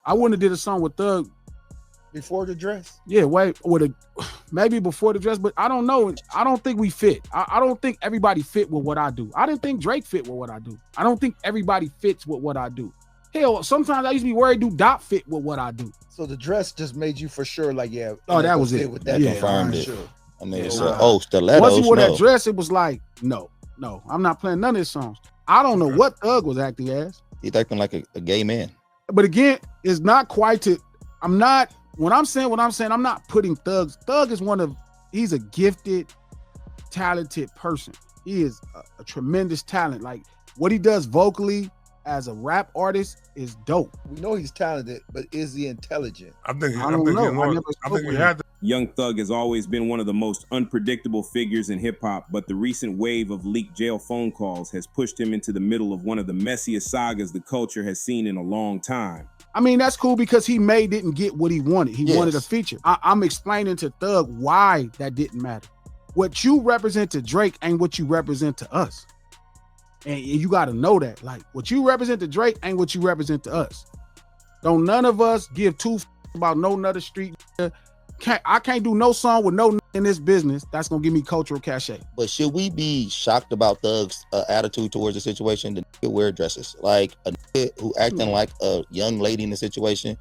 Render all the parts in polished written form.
I wouldn't have did a song with Thug before the dress. Yeah, maybe before the dress, but I don't know. I don't think we fit. I don't think everybody fit with what I do. I didn't think Drake fit with what I do. I don't think everybody fits with what I do. Hell, sometimes I used to be worried, do Dot fit with what I do? So the dress just made you for sure, like, yeah. Oh, that was it. With that, yeah, confirmed it. Sure. I mean, it's stilettos. Once he wore that dress, it was like, no, I'm not playing none of his songs. I don't know what Thug was acting as. He's acting like a gay man. But again, it's not quite to. When I'm saying what I'm saying, I'm not putting Thug. Thug is he's a gifted, talented person. He is a tremendous talent. Like what he does vocally as a rap artist is dope. We know he's talented, but is he intelligent? I think we had to. Young Thug has always been one of the most unpredictable figures in hip hop, but the recent wave of leaked jail phone calls has pushed him into the middle of one of the messiest sagas the culture has seen in a long time. I mean, that's cool because didn't get what he wanted. He wanted a feature. I'm explaining to Thug why that didn't matter. What you represent to Drake ain't what you represent to us. And you got to know that. Like, what you represent to Drake ain't what you represent to us. Don't none of us give two about no another street. I can't do no song with no in this business that's gonna give me cultural cachet. But should we be shocked about Thug's attitude towards the situation? The nigga wear dresses, like a nigga who acting like a young lady in the situation,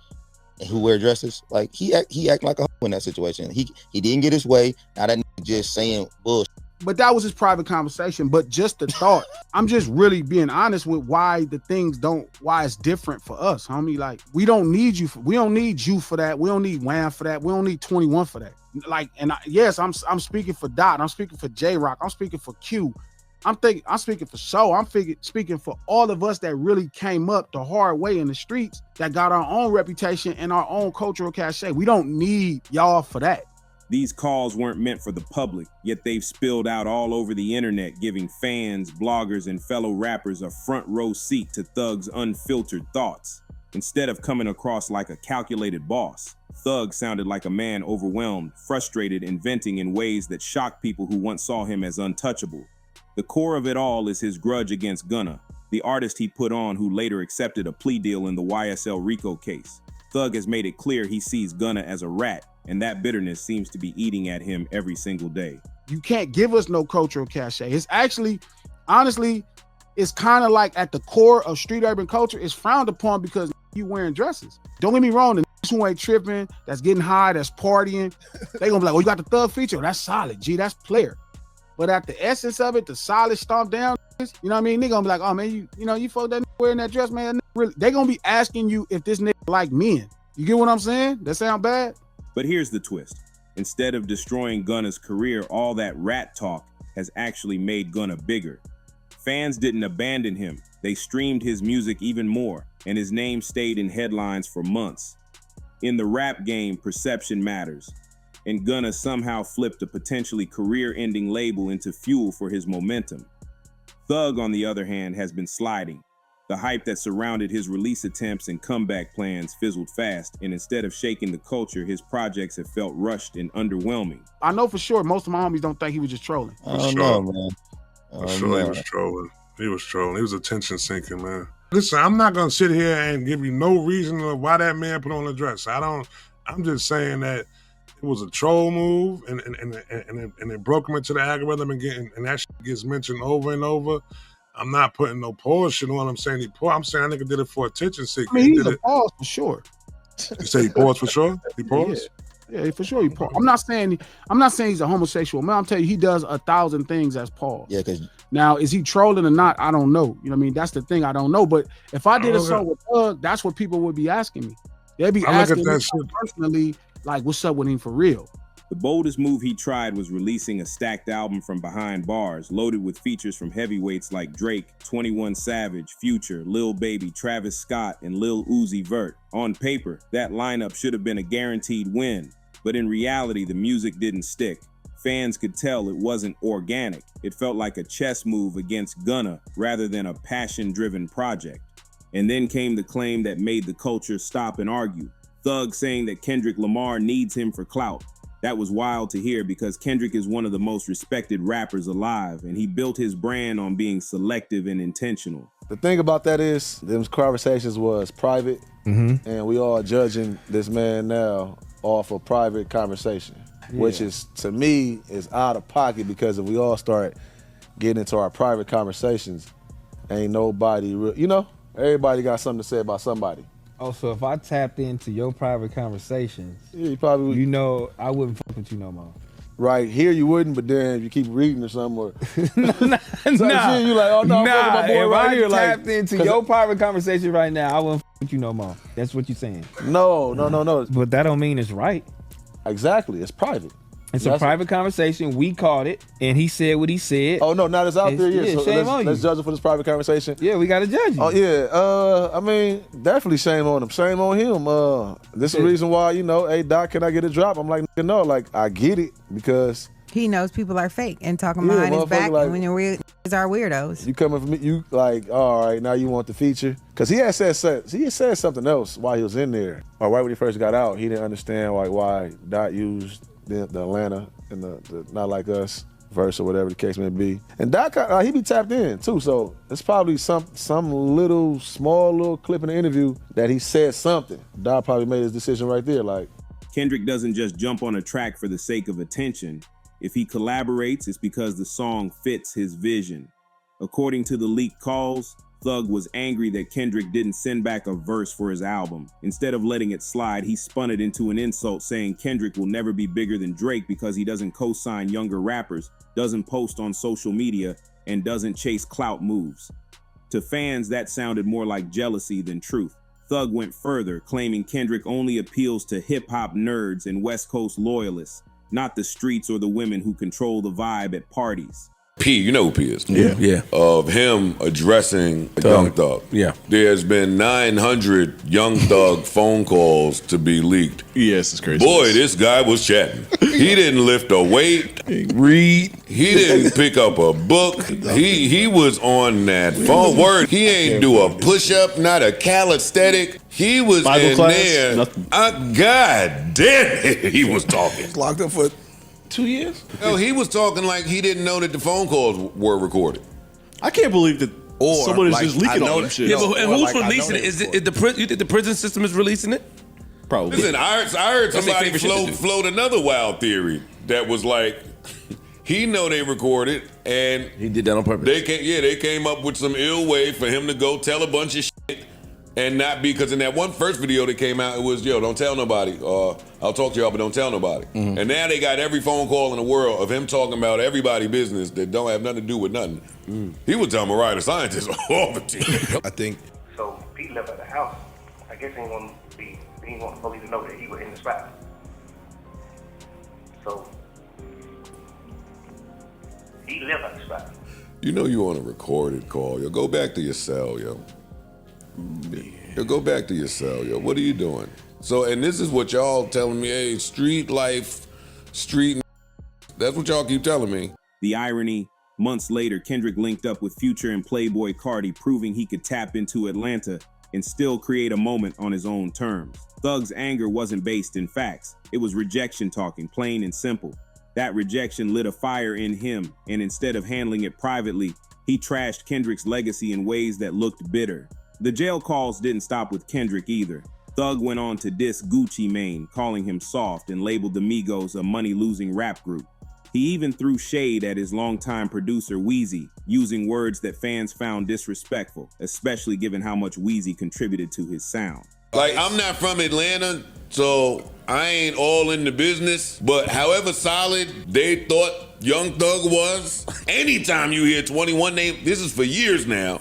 and who wear dresses, like he act like a hoe in that situation. He didn't get his way. Now that nigga just saying bullshit. But that was his private conversation. But just the thought, I'm just really being honest with why it's different for us, homie. Like, we don't need you for that. We don't need Wham for that. We don't need 21 for that. Like, and I'm speaking for Dot. I'm speaking for J-Rock. I'm speaking for Q. I'm speaking for Show. I'm speaking for all of us that really came up the hard way in the streets, that got our own reputation and our own cultural cachet. We don't need y'all for that. These calls weren't meant for the public, yet they've spilled out all over the internet, giving fans, bloggers, and fellow rappers a front row seat to Thug's unfiltered thoughts. Instead of coming across like a calculated boss, Thug sounded like a man overwhelmed, frustrated, and venting in ways that shocked people who once saw him as untouchable. The core of it all is his grudge against Gunna, the artist he put on who later accepted a plea deal in the YSL RICO case. Thug has made it clear he sees Gunna as a rat, and that bitterness seems to be eating at him every single day. You can't give us no cultural cachet. It's actually, honestly, it's kind of like at the core of street urban culture, it's frowned upon because you wearing dresses. Don't get me wrong, the niggas who ain't tripping, that's getting high, that's partying, they gonna be like, oh, you got the Thug feature? That's solid, G, that's player. But at the essence of it, the solid stomp down, you know what I mean? They gonna be like, oh man, you fuck that nigga wearing that dress, man. Really, they gonna be asking you if this nigga like men. You get what I'm saying? That sound bad? But here's the twist. Instead of destroying Gunna's career, all that rat talk has actually made Gunna bigger. Fans didn't abandon him. They streamed his music even more, and his name stayed in headlines for months. In the rap game, perception matters, and Gunna somehow flipped a potentially career-ending label into fuel for his momentum. Thug, on the other hand, has been sliding. The hype that surrounded his release attempts and comeback plans fizzled fast, and instead of shaking the culture, his projects have felt rushed and underwhelming. I know for sure most of my homies don't think he was just trolling. I don't know, man. For sure he was trolling. He was trolling. He was attention seeking, man. Listen, I'm not gonna sit here and give you no reason of why that man put on a dress. I'm just saying that it was a troll move, and it broke him into the algorithm and that shit gets mentioned over and over. I'm not putting no pause shit on. I'm saying I'm saying that nigga did it for attention seeking. I mean, he's a pause for sure. You say he paused for sure? He paused? Yeah, for sure he paused. I'm not saying he's a homosexual man. I'm telling you, he does 1,000 things as pause. Yeah, because now is he trolling or not? I don't know. You know what I mean? That's the thing. I don't know. But if I did a song with Thug, that's what people would be asking me. They'd be asking me personally, like, what's up with him for real? The boldest move he tried was releasing a stacked album from behind bars, loaded with features from heavyweights like Drake, 21 Savage, Future, Lil Baby, Travis Scott, and Lil Uzi Vert. On paper, that lineup should have been a guaranteed win, but in reality, the music didn't stick. Fans could tell it wasn't organic. It felt like a chess move against Gunna rather than a passion-driven project. And then came the claim that made the culture stop and argue. Thug saying that Kendrick Lamar needs him for clout. That was wild to hear because Kendrick is one of the most respected rappers alive, and he built his brand on being selective and intentional. The thing about that is, them conversations was private, and we all judging this man now off a private conversation, which is, to me, is out of pocket, because if we all start getting into our private conversations, ain't nobody everybody got something to say about somebody. Oh, so if I tapped into your private conversations, you probably would. I wouldn't fuck with you no more. Right here you wouldn't, but then if you keep reading or something, or nah, you like, oh no, I'm fucking my boy if right I here. tapped Like, into your private conversation right now, I wouldn't fuck with you no more. That's what you're saying. No. But that don't mean it's right. Exactly, it's private. It's a private conversation. We caught it, and he said what he said. Oh no, now it's out there. Yeah, so shame on you. let's judge it for this private conversation. Yeah, we gotta judge you. Oh yeah, I mean, definitely shame on him. Shame on him. This is the reason why, hey Doc, can I get a drop? I'm like, no, like I get it, because he knows people are fake and talking behind his back, like, and when they're are weirdos. You coming for me? You like, all right, now you want the feature? Because he had said something else while he was in there, or right when he first got out. He didn't understand why Dot used the Atlanta and the Not Like Us verse or whatever the case may be. And Doc, he be tapped in too, so it's probably some small little clip in the interview that he said something. Doc probably made his decision right there. Like, Kendrick doesn't just jump on a track for the sake of attention. If he collaborates, it's because the song fits his vision. According to the leaked calls, Thug was angry that Kendrick didn't send back a verse for his album. Instead of letting it slide, he spun it into an insult, saying Kendrick will never be bigger than Drake because he doesn't co-sign younger rappers, doesn't post on social media, and doesn't chase clout moves. To fans, that sounded more like jealousy than truth. Thug went further, claiming Kendrick only appeals to hip-hop nerds and West Coast loyalists, not the streets or the women who control the vibe at parties. P, you know who P is. Yeah. Of him addressing Young Thug. Yeah. There's been 900 Young Thug phone calls to be leaked. Yes, it's crazy. Boy, this guy was chatting. He didn't lift a weight. Read. He didn't pick up a book. He was on that phone. Word. He ain't do a push-up, not a calisthenic. He was Bible in class, there. nothing. God damn it, he was talking. Locked up for 2 years? No, he was talking like he didn't know that the phone calls were recorded. I can't believe that someone is like, just leaking all this shit. Yeah, but and who's releasing it? Is it you think the prison system is releasing it? Probably. Listen, I heard That's their somebody favorite shit to do. float another wild theory that was like, he know they recorded and He did that on purpose. they came up with some ill way for him to go tell a bunch of shit and not be, because in that one first video that came out, it was, don't tell nobody. I'll talk to y'all, but don't tell nobody. Mm-hmm. And now they got every phone call in the world of him talking about everybody's business that don't have nothing to do with nothing. He was telling Mariah the scientist all the time. I think. So Pete left at the house. I guess he didn't want the police to know that he was in the spot. So he left at the spot. You know you on a recorded call. Yo, go back to your cell, yo. Yo, go back to your cell, yo. What are you doing? So, and this is what y'all telling me, hey, street life, street. That's what y'all keep telling me. The irony, months later, Kendrick linked up with Future and Playboy Cardi, proving he could tap into Atlanta and still create a moment on his own terms. Thug's anger wasn't based in facts. It was rejection talking, plain and simple. That rejection lit a fire in him, and instead of handling it privately, he trashed Kendrick's legacy in ways that looked bitter. The jail calls didn't stop with Kendrick either. Thug went on to diss Gucci Mane, calling him soft, and labeled the Migos a money-losing rap group. He even threw shade at his longtime producer Weezy, using words that fans found disrespectful, especially given how much Weezy contributed to his sound. Like, I'm not from Atlanta, so I ain't all in the business, but however solid they thought Young Thug was, anytime you hear 21 name, this is for years now,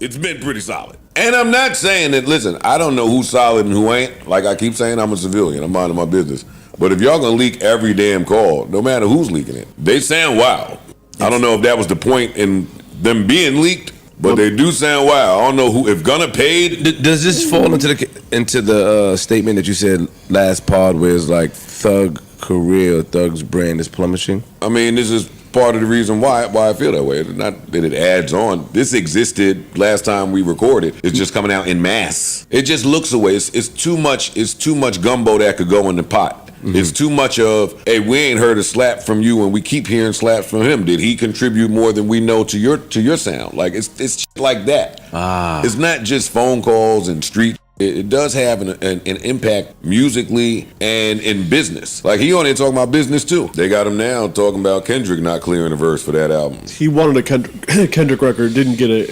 it's been pretty solid. And I'm not saying that, listen, I don't know who's solid and who ain't. Like I keep saying, I'm a civilian, I'm minding my business. But if y'all gonna leak every damn call, no matter who's leaking it, they sound wild. I don't know if that was the point in them being leaked, but they do sound wild. I don't know if Gunna paid. Does this fall into the statement that you said last pod, where it's like Thug career, Thug's brand is plummeting? I mean, this is part of the reason why I feel that way. It's not that it adds on. This existed last time we recorded. It's just coming out in mass. It just looks away. It's too much gumbo that could go in the pot. It's too much of, hey, we ain't heard a slap from you and we keep hearing slaps from him. Did he contribute more than we know to your sound? Like it's shit like that. It's not just phone calls and street. It does have an impact musically and in business. Like he on there talking about business too. They got him now talking about Kendrick not clearing a verse for that album. He wanted a Kendrick record, didn't get it,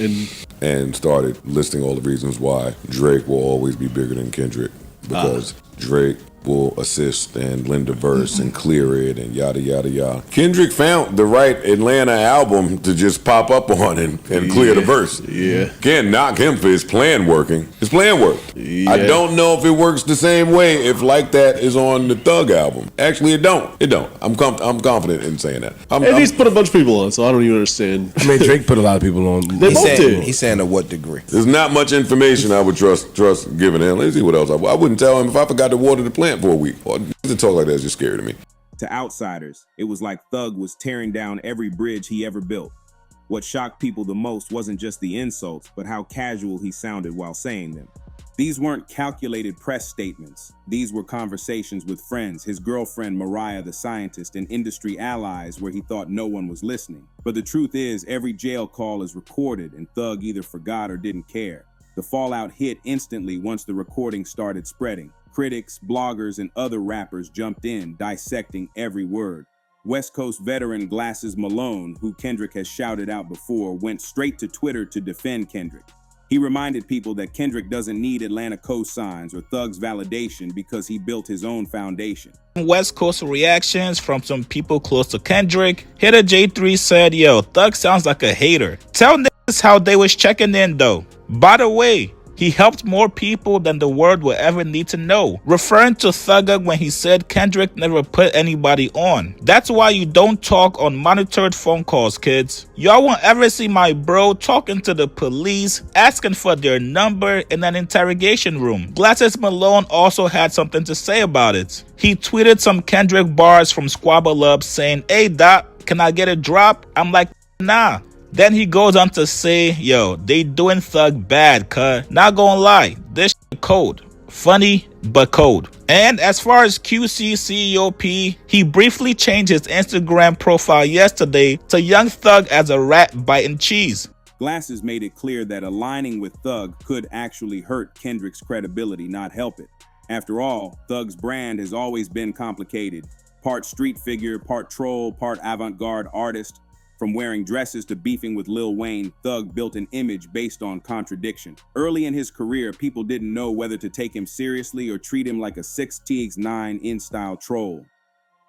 and started listing all the reasons why Drake will always be bigger than Kendrick, because Drake will assist and lend a verse and clear it and yada yada yada. Kendrick found the right Atlanta album to just pop up on and clear the verse. Yeah. Can't knock him for his plan working. His plan worked. Yeah. I don't know if it works the same way if Like That is on the Thug album. Actually, it don't. It don't. I'm confident in saying that. He's put a bunch of people on, so I don't even understand. I mean, Drake put a lot of people on. They both did. He's saying to what degree? There's not much information I would trust giving him. Let's see what else. I wouldn't tell him if I forgot to water the plant for a week. To talk like that is just scary to me. To outsiders, it was like Thug was tearing down every bridge he ever built. What shocked people the most wasn't just the insults, but how casual he sounded while saying them. These weren't calculated press statements. These were conversations with friends, his girlfriend Mariah the scientist, and industry allies where he thought no one was listening. But the truth is, every jail call is recorded, and Thug either forgot or didn't care. The fallout hit instantly once the recording started spreading. Critics, bloggers, and other rappers jumped in, dissecting every word. Westcoast veteran Glasses Malone, who Kendrick has shouted out before, went straight to Twitter to defend Kendrick. He reminded people that Kendrick doesn't need Atlanta cosigns or Thug's validation because he built his own foundation. West Coast reactions from some people close to Kendrick. Hitter J3 said, yo, Thug sounds like a hater. Tell niggas how they was checking in though. By the way, he helped more people than the world will ever need to know, referring to Thugger when he said Kendrick never put anybody on. That's why you don't talk on monitored phone calls, kids. Y'all won't ever see my bro talking to the police, asking for their number in an interrogation room. Glasses Malone also had something to say about it. He tweeted some Kendrick bars from Squabble Up saying, hey Doc, can I get a drop? I'm like, nah. Then he goes on to say, yo, they doing Thug bad, cuz. Not gonna lie, this shit cold. Funny, but cold. And as far as QC CEOP, he briefly changed his Instagram profile yesterday to Young Thug as a rat biting cheese. Glasses made it clear that aligning with Thug could actually hurt Kendrick's credibility, not help it. After all, Thug's brand has always been complicated. Part street figure, part troll, part avant-garde artist. From wearing dresses to beefing with Lil Wayne, Thug built an image based on contradiction. Early in his career, people didn't know whether to take him seriously or treat him like a 6TX9 in-style troll.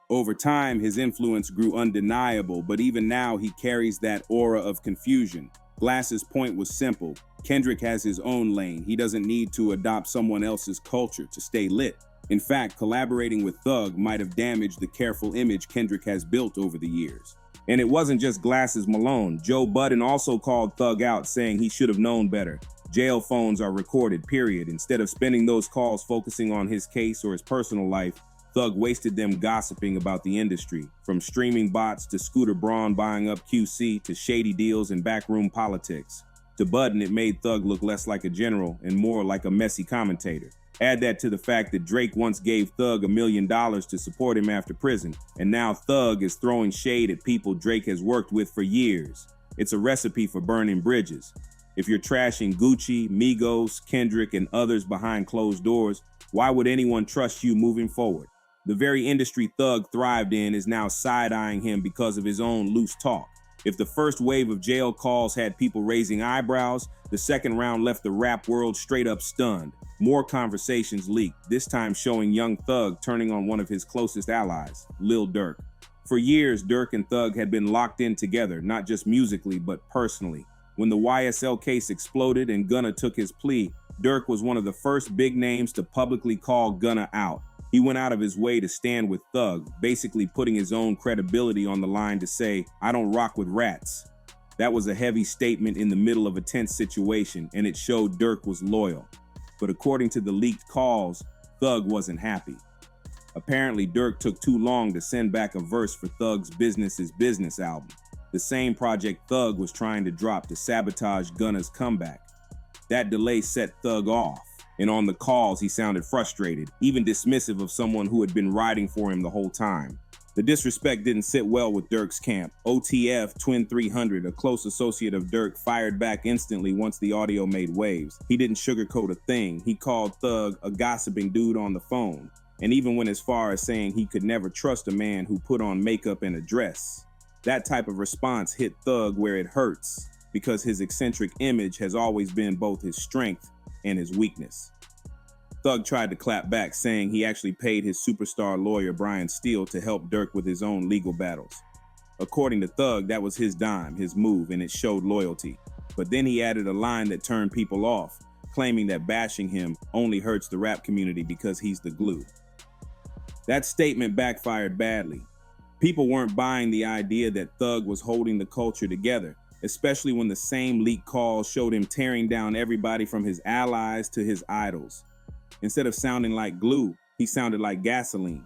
Over time, his influence grew undeniable, but even now he carries that aura of confusion. Glass's point was simple. Kendrick has his own lane. He doesn't need to adopt someone else's culture to stay lit. In fact, collaborating with Thug might have damaged the careful image Kendrick has built over the years. And it wasn't just Glasses Malone. Joe Budden also called Thug out, saying he should have known better. Jail phones are recorded, period. Instead of spending those calls focusing on his case or his personal life, Thug wasted them gossiping about the industry. From streaming bots to Scooter Braun buying up QC to shady deals and backroom politics. To Budden, it made Thug look less like a general and more like a messy commentator. Add that to the fact that Drake once gave Thug $1 million to support him after prison, and now Thug is throwing shade at people Drake has worked with for years. It's a recipe for burning bridges. If you're trashing Gucci, Migos, Kendrick, and others behind closed doors, why would anyone trust you moving forward? The very industry Thug thrived in is now side-eyeing him because of his own loose talk. If the first wave of jail calls had people raising eyebrows, the second round left the rap world straight up stunned. More conversations leaked, this time showing Young Thug turning on one of his closest allies, Lil Durk. For years, Durk and Thug had been locked in together, not just musically, but personally. When the YSL case exploded and Gunna took his plea, Durk was one of the first big names to publicly call Gunna out. He went out of his way to stand with Thug, basically putting his own credibility on the line to say, I don't rock with rats. That was a heavy statement in the middle of a tense situation, and it showed Durk was loyal. But according to the leaked calls, Thug wasn't happy. Apparently, Durk took too long to send back a verse for Thug's Business is Business album, the same project Thug was trying to drop to sabotage Gunna's comeback. That delay set Thug off. And on the calls, he sounded frustrated, even dismissive of someone who had been riding for him the whole time. The disrespect didn't sit well with Durk's camp. OTF Twin 300, a close associate of Durk, fired back instantly once the audio made waves. He didn't sugarcoat a thing. He called Thug a gossiping dude on the phone, and even went as far as saying he could never trust a man who put on makeup and a dress. That type of response hit Thug where it hurts, because his eccentric image has always been both his strength and his weakness. Thug tried to clap back, saying he actually paid his superstar lawyer Brian Steele to help Durk with his own legal battles. According to Thug, that was his dime, his move, and it showed loyalty. But then he added a line that turned people off, claiming that bashing him only hurts the rap community because he's the glue. That statement backfired badly. People weren't buying the idea that Thug was holding the culture together, especially when the same leaked calls showed him tearing down everybody from his allies to his idols. Instead of sounding like glue, he sounded like gasoline.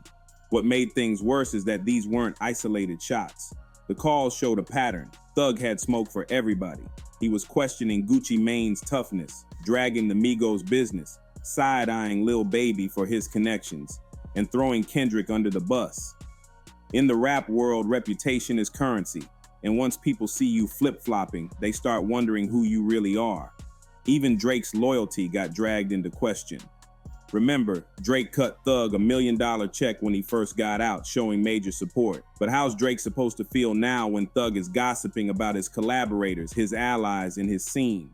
What made things worse is that these weren't isolated shots. The calls showed a pattern. Thug had smoke for everybody. He was questioning Gucci Mane's toughness, dragging the Migos business, side-eyeing Lil Baby for his connections, and throwing Kendrick under the bus. In the rap world, reputation is currency, and once people see you flip-flopping, they start wondering who you really are. Even Drake's loyalty got dragged into question. Remember, Drake cut Thug $1 million check when he first got out, showing major support. But how's Drake supposed to feel now when Thug is gossiping about his collaborators, his allies, and his scene?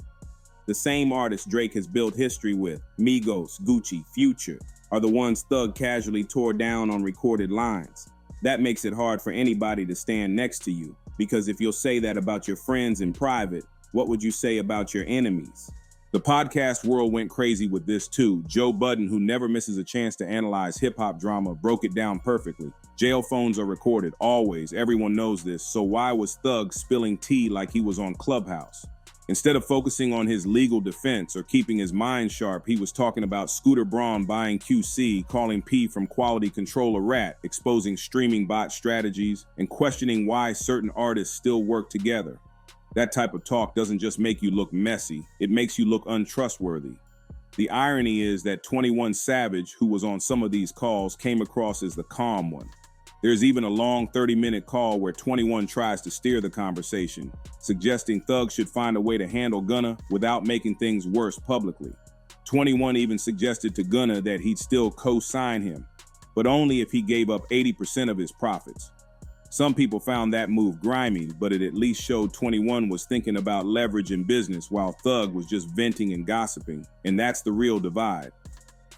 The same artists Drake has built history with, Migos, Gucci, Future, are the ones Thug casually tore down on recorded lines. That makes it hard for anybody to stand next to you, because if you'll say that about your friends in private, what would you say about your enemies? The podcast world went crazy with this too. Joe Budden, who never misses a chance to analyze hip-hop drama, broke it down perfectly. Jail phones are recorded, always. Everyone knows this. So why was Thug spilling tea like he was on Clubhouse? Instead of focusing on his legal defense or keeping his mind sharp, he was talking about Scooter Braun buying QC, calling P from Quality Control a rat, exposing streaming bot strategies, and questioning why certain artists still work together. That type of talk doesn't just make you look messy, it makes you look untrustworthy. The irony is that 21 Savage, who was on some of these calls, came across as the calm one. There's even a long 30-minute call where 21 tries to steer the conversation, suggesting Thug should find a way to handle Gunna without making things worse publicly. 21 even suggested to Gunna that he'd still co-sign him, but only if he gave up 80% of his profits. Some people found that move grimy, but it at least showed 21 was thinking about leverage in business while Thug was just venting and gossiping, and that's the real divide.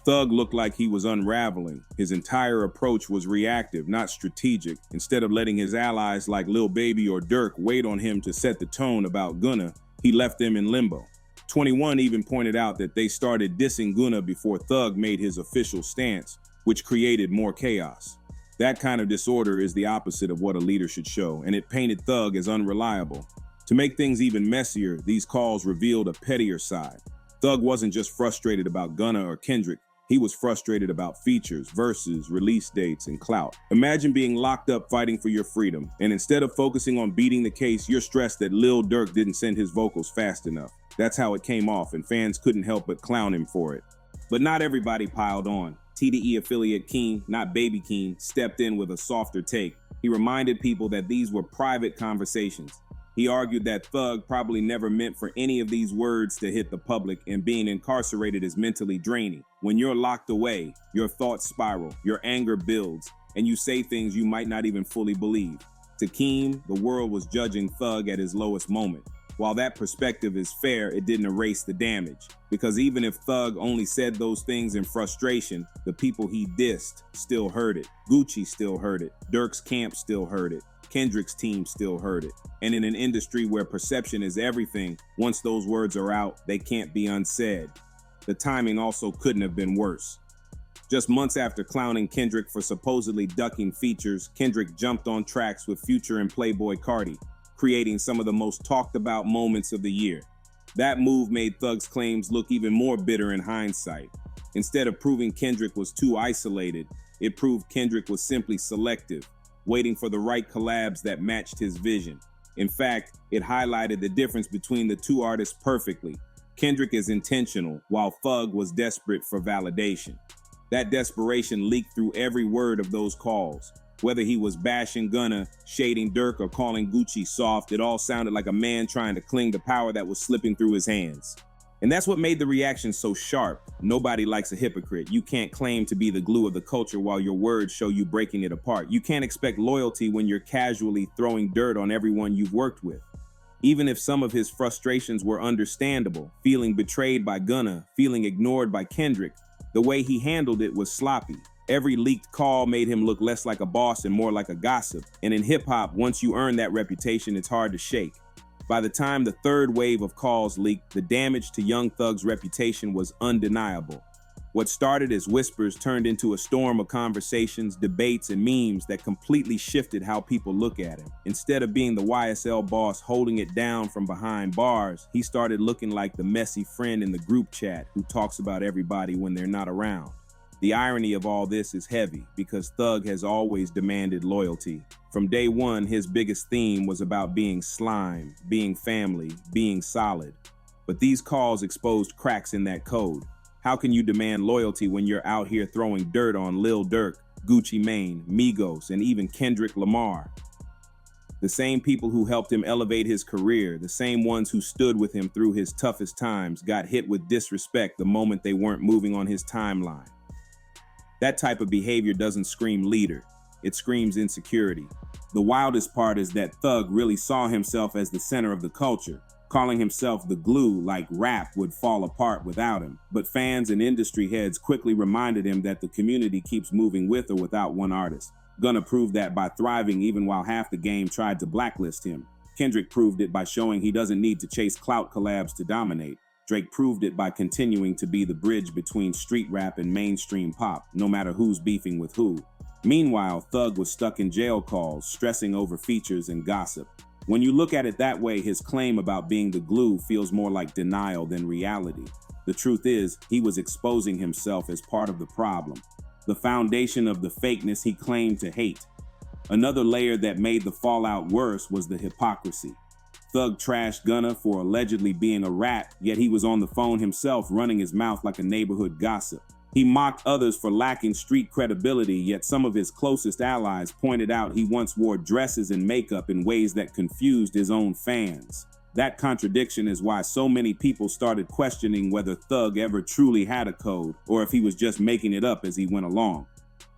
Thug looked like he was unraveling. His entire approach was reactive, not strategic. Instead of letting his allies like Lil Baby or Durk wait on him to set the tone about Gunna, he left them in limbo. 21 even pointed out that they started dissing Gunna before Thug made his official stance, which created more chaos. That kind of disorder is the opposite of what a leader should show, and it painted Thug as unreliable. To make things even messier, these calls revealed a pettier side. Thug wasn't just frustrated about Gunna or Kendrick. He was frustrated about features, verses, release dates, and clout. Imagine being locked up fighting for your freedom, and instead of focusing on beating the case, you're stressed that Lil Durk didn't send his vocals fast enough. That's how it came off, and fans couldn't help but clown him for it. But not everybody piled on. TDE affiliate King, not Baby King, stepped in with a softer take. He reminded people that these were private conversations. He argued that Thug probably never meant for any of these words to hit the public, and being incarcerated is mentally draining. When you're locked away, your thoughts spiral, your anger builds, and you say things you might not even fully believe. To Keem, the world was judging Thug at his lowest moment. While that perspective is fair, it didn't erase the damage. Because even if Thug only said those things in frustration, the people he dissed still heard it. Gucci still heard it. Durk's camp still heard it. Kendrick's team still heard it. And in an industry where perception is everything, once those words are out, they can't be unsaid. The timing also couldn't have been worse. Just months after clowning Kendrick for supposedly ducking features, Kendrick jumped on tracks with Future and Playboy Carti, creating some of the most talked about moments of the year. That move made Thug's claims look even more bitter in hindsight. Instead of proving Kendrick was too isolated, it proved Kendrick was simply selective, waiting for the right collabs that matched his vision. In fact, it highlighted the difference between the two artists perfectly. Kendrick is intentional, while Thug was desperate for validation. That desperation leaked through every word of those calls. Whether he was bashing Gunna, shading Durk, or calling Gucci soft, it all sounded like a man trying to cling to power that was slipping through his hands. And that's what made the reaction so sharp. Nobody likes a hypocrite. You can't claim to be the glue of the culture while your words show you breaking it apart. You can't expect loyalty when you're casually throwing dirt on everyone you've worked with. Even if some of his frustrations were understandable, feeling betrayed by Gunna, feeling ignored by Kendrick, the way he handled it was sloppy. Every leaked call made him look less like a boss and more like a gossip. And in hip-hop, once you earn that reputation, it's hard to shake. By the time the third wave of calls leaked, the damage to Young Thug's reputation was undeniable. What started as whispers turned into a storm of conversations, debates, and memes that completely shifted how people look at him. Instead of being the YSL boss holding it down from behind bars, he started looking like the messy friend in the group chat who talks about everybody when they're not around. The irony of all this is heavy because Thug has always demanded loyalty. From day one, his biggest theme was about being slime, being family, being solid. But these calls exposed cracks in that code. How can you demand loyalty when you're out here throwing dirt on Lil Durk, Gucci Mane, Migos, and even Kendrick Lamar? The same people who helped him elevate his career, the same ones who stood with him through his toughest times, got hit with disrespect the moment they weren't moving on his timeline. That type of behavior doesn't scream leader, it screams insecurity. The wildest part is that Thug really saw himself as the center of the culture, calling himself the glue like rap would fall apart without him. But fans and industry heads quickly reminded him that the community keeps moving with or without one artist. Gunna proved that by thriving even while half the game tried to blacklist him. Kendrick proved it by showing he doesn't need to chase clout collabs to dominate. Drake proved it by continuing to be the bridge between street rap and mainstream pop, no matter who's beefing with who. Meanwhile, Thug was stuck in jail calls, stressing over features and gossip. When you look at it that way, his claim about being the glue feels more like denial than reality. The truth is, he was exposing himself as part of the problem, the foundation of the fakeness he claimed to hate. Another layer that made the fallout worse was the hypocrisy. Thug trashed Gunna for allegedly being a rat, yet he was on the phone himself running his mouth like a neighborhood gossip. He mocked others for lacking street credibility, yet some of his closest allies pointed out he once wore dresses and makeup in ways that confused his own fans. That contradiction is why so many people started questioning whether Thug ever truly had a code or if he was just making it up as he went along.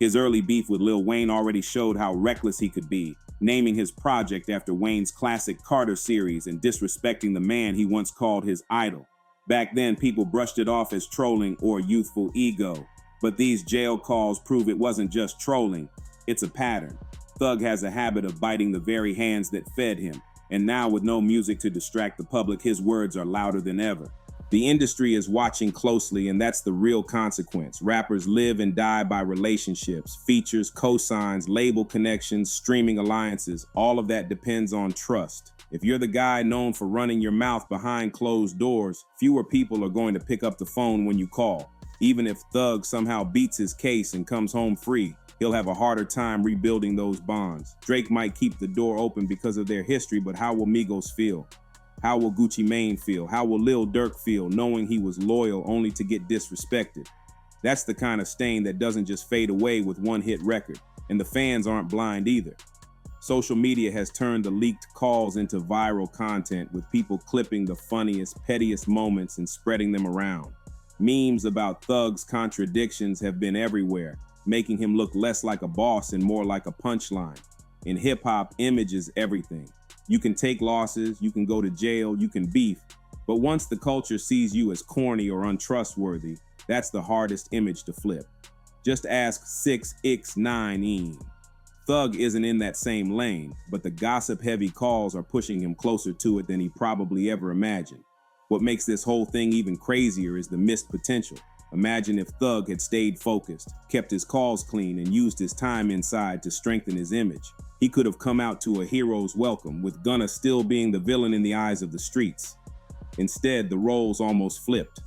His early beef with Lil Wayne already showed how reckless he could be, naming his project after Wayne's classic Carter series and disrespecting the man he once called his idol. Back then, people brushed it off as trolling or youthful ego. But these jail calls prove it wasn't just trolling, it's a pattern. Thug has a habit of biting the very hands that fed him, and now with no music to distract the public, his words are louder than ever. The industry is watching closely, and that's the real consequence. Rappers live and die by relationships, features, cosigns, label connections, streaming alliances. All of that depends on trust. If you're the guy known for running your mouth behind closed doors, fewer people are going to pick up the phone when you call. Even if Thug somehow beats his case and comes home free, he'll have a harder time rebuilding those bonds. Drake might keep the door open because of their history, but how will Migos feel? How will Gucci Mane feel? How will Lil Durk feel knowing he was loyal only to get disrespected? That's the kind of stain that doesn't just fade away with one hit record, and the fans aren't blind either. Social media has turned the leaked calls into viral content, with people clipping the funniest, pettiest moments and spreading them around. Memes about Thug's contradictions have been everywhere, making him look less like a boss and more like a punchline. In hip-hop, image is everything. You can take losses, you can go to jail, you can beef, but once the culture sees you as corny or untrustworthy, that's the hardest image to flip. Just ask 6ix9ine. Thug isn't in that same lane, but the gossip-heavy calls are pushing him closer to it than he probably ever imagined. What makes this whole thing even crazier is the missed potential. Imagine if Thug had stayed focused, kept his calls clean, and used his time inside to strengthen his image. He could have come out to a hero's welcome, with Gunna still being the villain in the eyes of the streets. Instead, the roles almost flipped.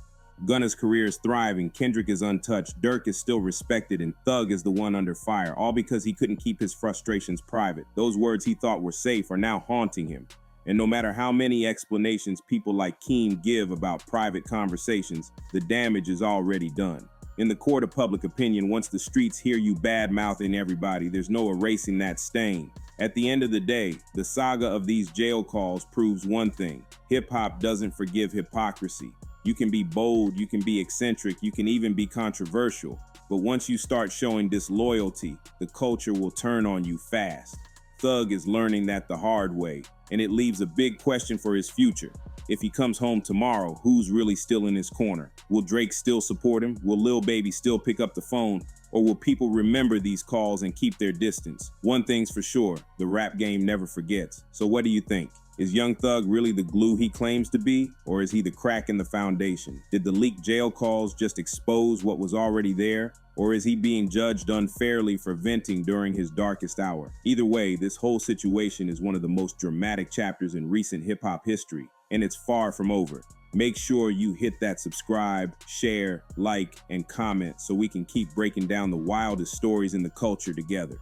Gunna's career is thriving, Kendrick is untouched, Durk is still respected, and Thug is the one under fire, all because he couldn't keep his frustrations private. Those words he thought were safe are now haunting him. And no matter how many explanations people like Keem give about private conversations, the damage is already done. In the court of public opinion, once the streets hear you bad-mouthing everybody, there's no erasing that stain. At the end of the day, the saga of these jail calls proves one thing. Hip-hop doesn't forgive hypocrisy. You can be bold, you can be eccentric, you can even be controversial. But once you start showing disloyalty, the culture will turn on you fast. Thug is learning that the hard way, and it leaves a big question for his future. If he comes home tomorrow, who's really still in his corner? Will Drake still support him? Will Lil Baby still pick up the phone? Or will people remember these calls and keep their distance? One thing's for sure, the rap game never forgets. So what do you think? Is Young Thug really the glue he claims to be? Or is he the crack in the foundation? Did the leaked jail calls just expose what was already there? Or is he being judged unfairly for venting during his darkest hour? Either way, this whole situation is one of the most dramatic chapters in recent hip-hop history, and it's far from over. Make sure you hit that subscribe, share, like, and comment so we can keep breaking down the wildest stories in the culture together.